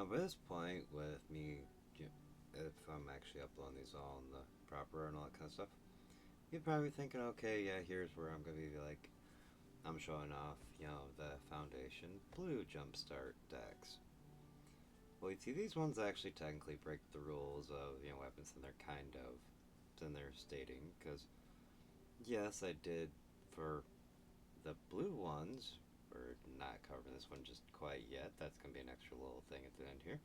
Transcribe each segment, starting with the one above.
Now, by this point, with me, if I'm actually uploading these all in the proper and all that kind of stuff, you're probably thinking, okay, yeah, here's where I'm going to be like, I'm showing off, the Foundation Blue Jumpstart decks. Well, you see, these ones actually technically break the rules of, weapons, and they're stating, because, yes, I did for the blue ones, we're not covering this one just quite yet, that's going to be an extra little thing at the end here.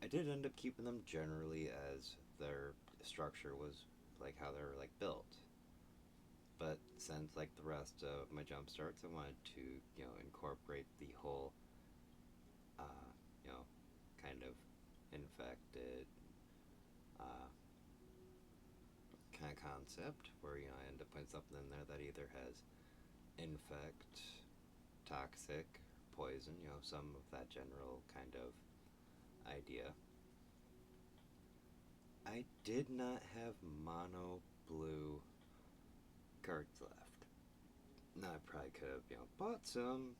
I did end up keeping them generally as their structure was like how they were like built. But since like the rest of my jump starts, I wanted to incorporate the whole uh, you know kind of infected uh, kind of concept where I end up putting something in there that either has infect, toxic, poison, some of that general kind of idea. I did not have mono blue cards left. Now I probably could have, bought some,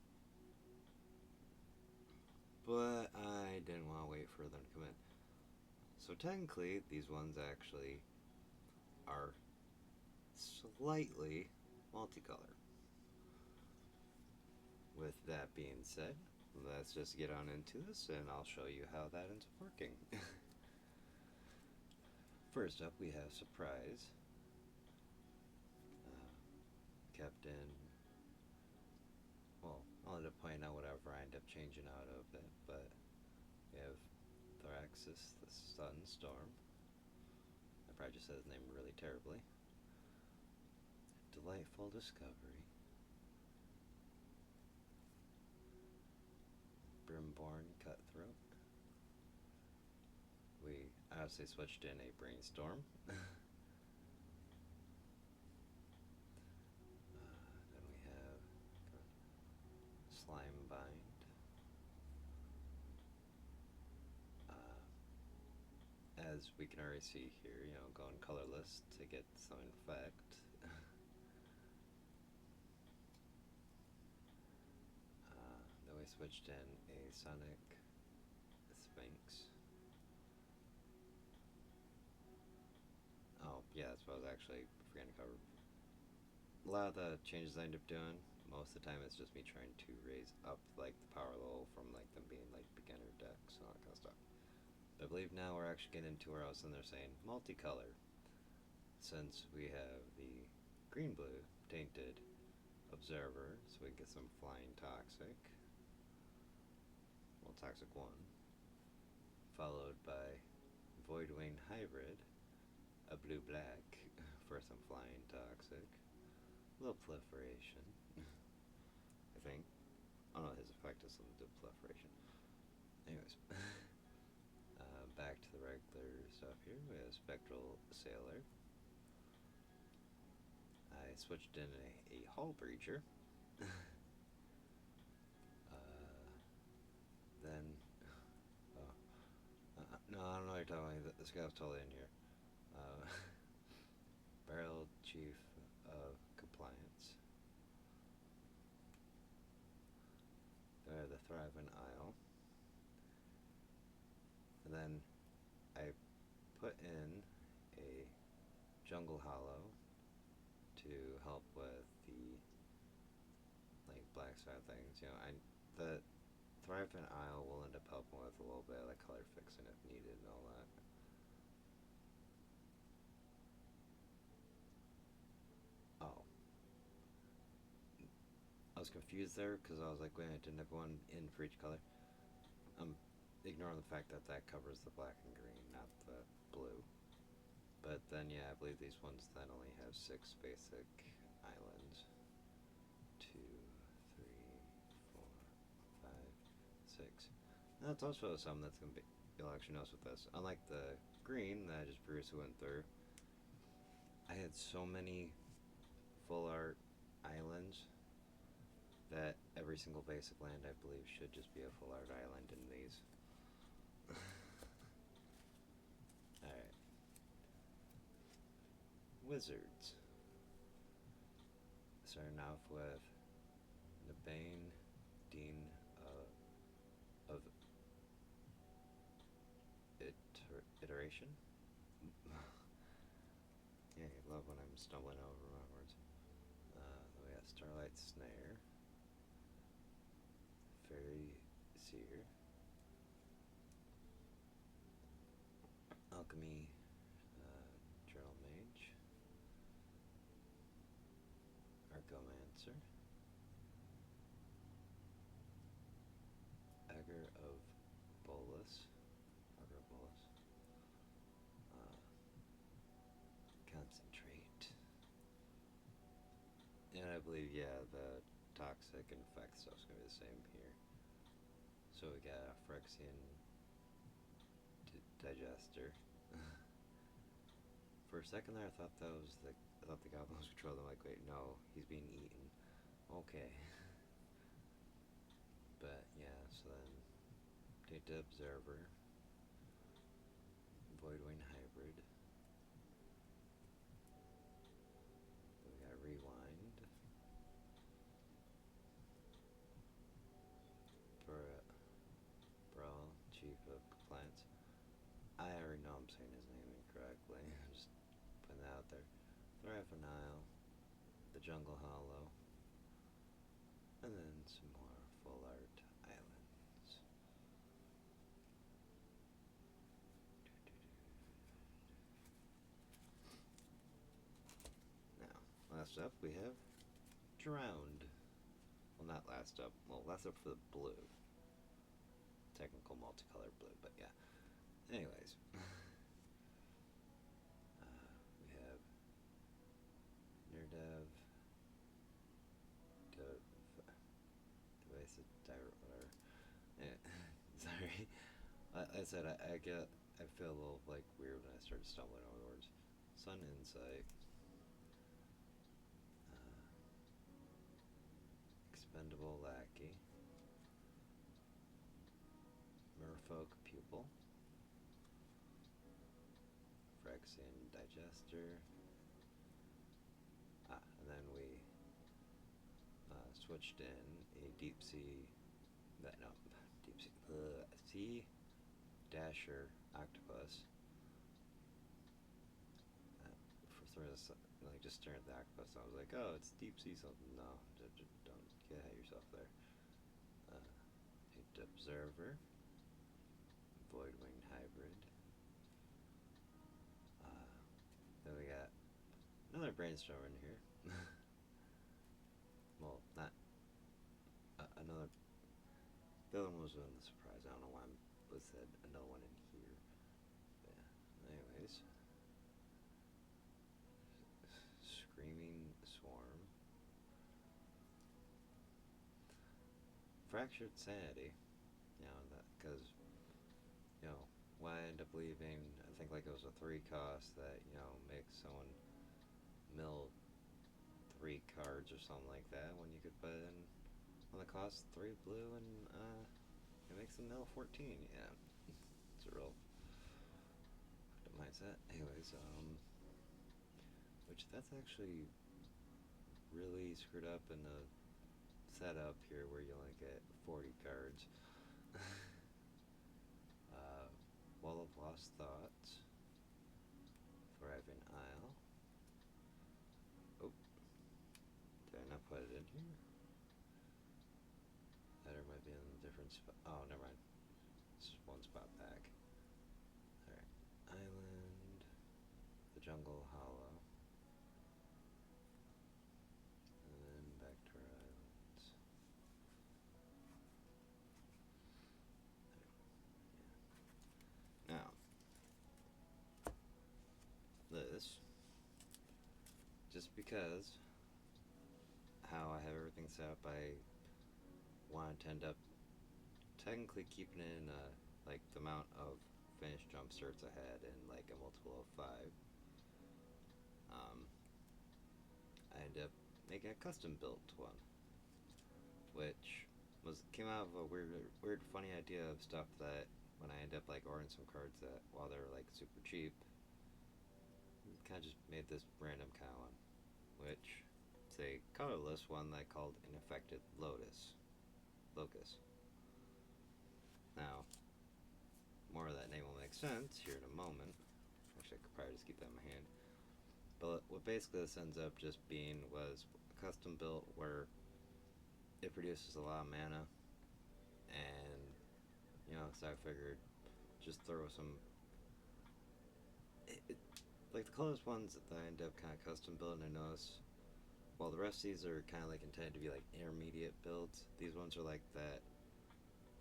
but I didn't want to wait for them to come in. So technically, these ones actually are slightly multicolored. With that being said, let's just get on into this and I'll show you how that ends up working. First up, we have Surprise. Kept in, well, I'll end up pointing out whatever I end up changing out of it, but we have Thoraxis, the Sunstorm. I probably just said his name really terribly. Delightful Discovery. Brimborn Cutthroat. We obviously switched in a Brainstorm. Then we have Slime Bind. As we can already see here, going colorless to get some infect. Then we switched in a Sonic Sphinx. Oh, yeah, that's what I was actually forgetting to cover. A lot of the changes I end up doing, most of the time it's just me trying to raise up like the power level from like them being like beginner decks and all that kind of stuff. But I believe now we're actually getting into where I was in there saying multicolor. Since we have the green-blue tainted observer, so we can get some flying toxic. Well, toxic 1. Followed by Voidwing hybrid, a blue-black for some flying toxic. A little proliferation, I think. I don't know, his effect is the proliferation. Anyways, back to the regular stuff here. We have Spectral Sailor. I switched in a Hull Breacher. Then, no, I don't know what you're talking about. This guy was totally in here. Uh, Barrel Chief of Compliance. There, the Thriving Isle. And then I put in a Jungle Hollow to help with the like black side things. The Thriving Isle will end up helping with a little bit of like color fixing if needed and all that. Oh, I was confused there because I was like, wait, I didn't have one in for each color. I'm ignoring the fact that that covers the black and green, not the blue. But then, yeah, I believe these ones then only have 6 basic islands. 2, 3, 4, 5, 6. And that's also something that's going to be, you'll actually notice with this. Unlike the green that I just previously went through, I had so many full art islands that every single basic land I believe should just be a full art island in these. Alright. Wizards. Starting off with Nebane, Dean of Inspiration. Yeah, I love when I'm stumbling over my words. We got Starlight Snare, Fairy Seer, Alchemy, Journal Mage, Argomancer, Agger of Bolus, Agger of Bolus, uh, Concentrate, and I believe, yeah, the toxic and effect stuff's gonna be the same here. So we got a Phyrexian Digester. For a second there, I thought the goblin was controlling them. Like, wait, no, he's being eaten. Okay. But yeah, so then Data Observer, Voidwing Hybrid. We got Rewind. Brawl, Chief of Compliance. I already know I'm saying his name incorrectly. I'm just putting that out there. Thrivenile, the Jungle Hollow, and then some more full art islands. Now, last up we have Drowned. Well, not last up. Well, last up for the blue. Technical multicolor blue, but yeah. Anyways. We have Nerdev, Device, whatever. Yeah, sorry. I said I feel a little like weird when I started stumbling over the words. Sun Insight, Expendable Lackey, Merfolk Pupil, Phyrexian Digester, and then we switched in a deep sea, sea dasher octopus. Like just staring at the octopus, I was like, oh, it's deep sea something. No, don't get ahead of yourself there. Observer, Voidwing Hybrid. Then we got another brainstorm in here. Well, not another. The other one was one of the surprise. I don't know why I said another one in here. But yeah. Anyways, Screaming Swarm, Fractured Sanity. You know that because why I end up leaving. I think like it was a 3 cost that makes someone mill 3 cards or something like that when you could put in on the cost 3 blue and it makes them mill 14. Yeah, it's a real mindset. Anyways, which that's actually really screwed up in the setup here where you only get 40 cards. Wall of Lost Thoughts, Thriving Isle. Oh, did I not put it in here? That might be in a different spot. Oh, never mind. It's just one spot back. Alright. Island, the Jungle Hollow. And then back to our islands. Now, this, just because how I have everything set up, I wanted to end up technically keeping it in like the amount of finished jumpstarts I had in like a multiple of 5. I ended up making a custom built one, which came out of a weird funny idea of stuff that when I ended up like ordering some cards that while they were like super cheap, kind of just made this random kind of one, which it's a colorless one that I called Ineffected Locus. Now, more of that name will make sense here in a moment. Actually, I could probably just keep that in my hand. But what basically this ends up just being was a custom built where it produces a lot of mana, and so I figured just throw some. Like the closest ones that I end up kind of custom building, I notice. While the rest of these are kind of like intended to be like intermediate builds, these ones are like that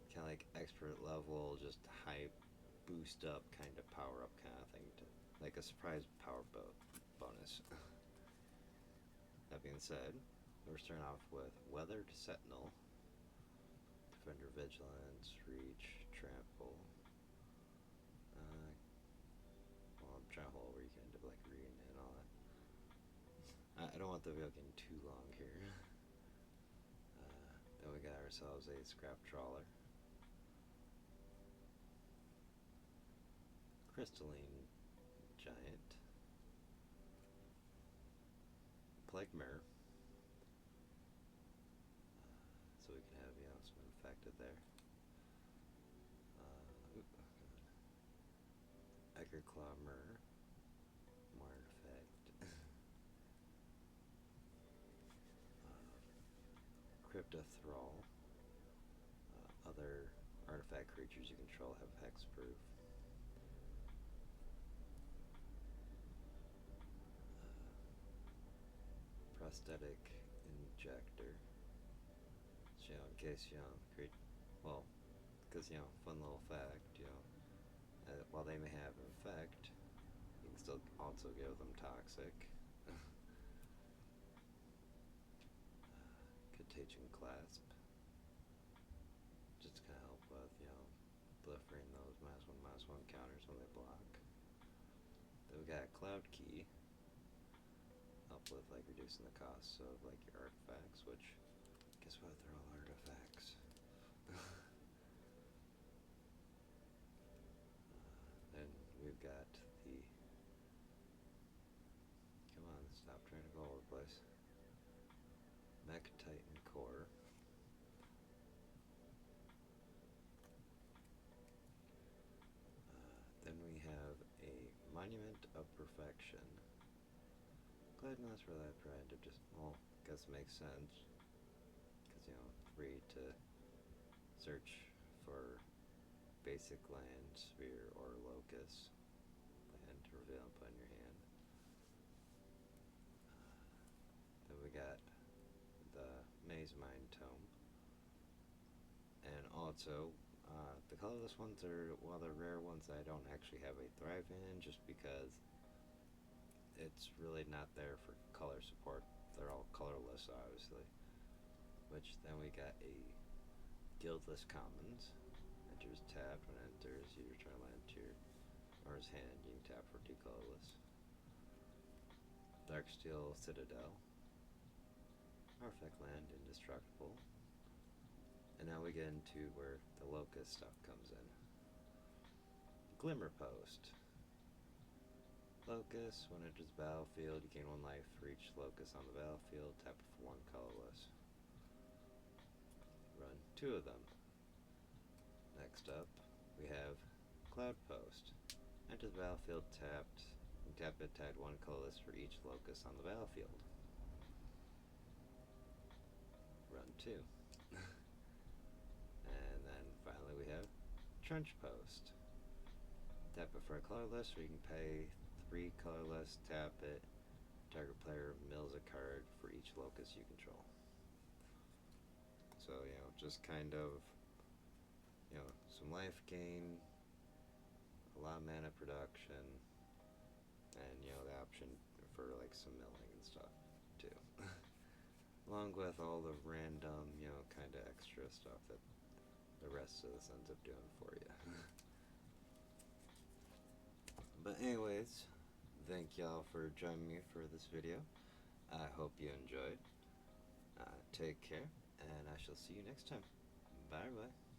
kind of like expert level, just high boost up kind of power up kind of thing, to like a surprise power bonus. That being said, we're starting off with Weathered Sentinel, Defender Vigilance, Reach, Trample. Well, I'm trying to hold where you can end up like reading it and all that. I don't want the video getting too long here. Then we got ourselves a Scrap Trawler, Crystalline Giant, Plague Mirror, so we can have some infected there. Egger Claw Mirror, more artifact. Crypta Thrall. Other artifact creatures you control have hexproof. Prosthetic Injector. So, in case create, well, because fun little fact, while they may have infect, you can still also give them toxic. Contagion Clasp, just to kind of help with proliferating those -1/-1 counters when they block. Then we got Cloud Key, help with like reducing the costs of like your artifacts, which guess what, they're all artifacts. Then we've got the, come on, stop trying to go all over the place, Mech Titan Core. Then we have a Monument of Perfection. Glad that's where that probably ended up just, well, I guess it makes sense. Because, 3 to search for basic land, sphere, or locus land to reveal and put in your hand. Then we got the Maze Mine Tome. And also, the colorless ones are one of the rare ones that I don't actually have a Thrive in, just because it's really not there for color support. They're all colorless, obviously. Which then we got a Guildless Commons. Enters tapped. When it enters, you return land to your owner's hand. You can tap for 2 colorless. Darksteel Citadel. Artifact land, indestructible. And now we get into where the locust stuff comes in. Glimmer Post. Locust, when it enters the battlefield, you gain 1 life for each locust on the battlefield. Tap it for 1 colorless. Run 2 of them. Next up, we have Cloud Post. Enter the battlefield tapped. You tap it, tag 1 colorless for each locust on the battlefield. Run 2. And then finally we have Trench Post. Tap it for a colorless, or you can pay 3 colorless, tap it, target player mills a card for each locust you control. So, just kind of, some life gain, a lot of mana production, and, the option for, like, some milling and stuff, too. Along with all the random, kind of extra stuff that the rest of this ends up doing for you. But anyways, thank y'all for joining me for this video. I hope you enjoyed. Take care, and I shall see you next time. Bye bye.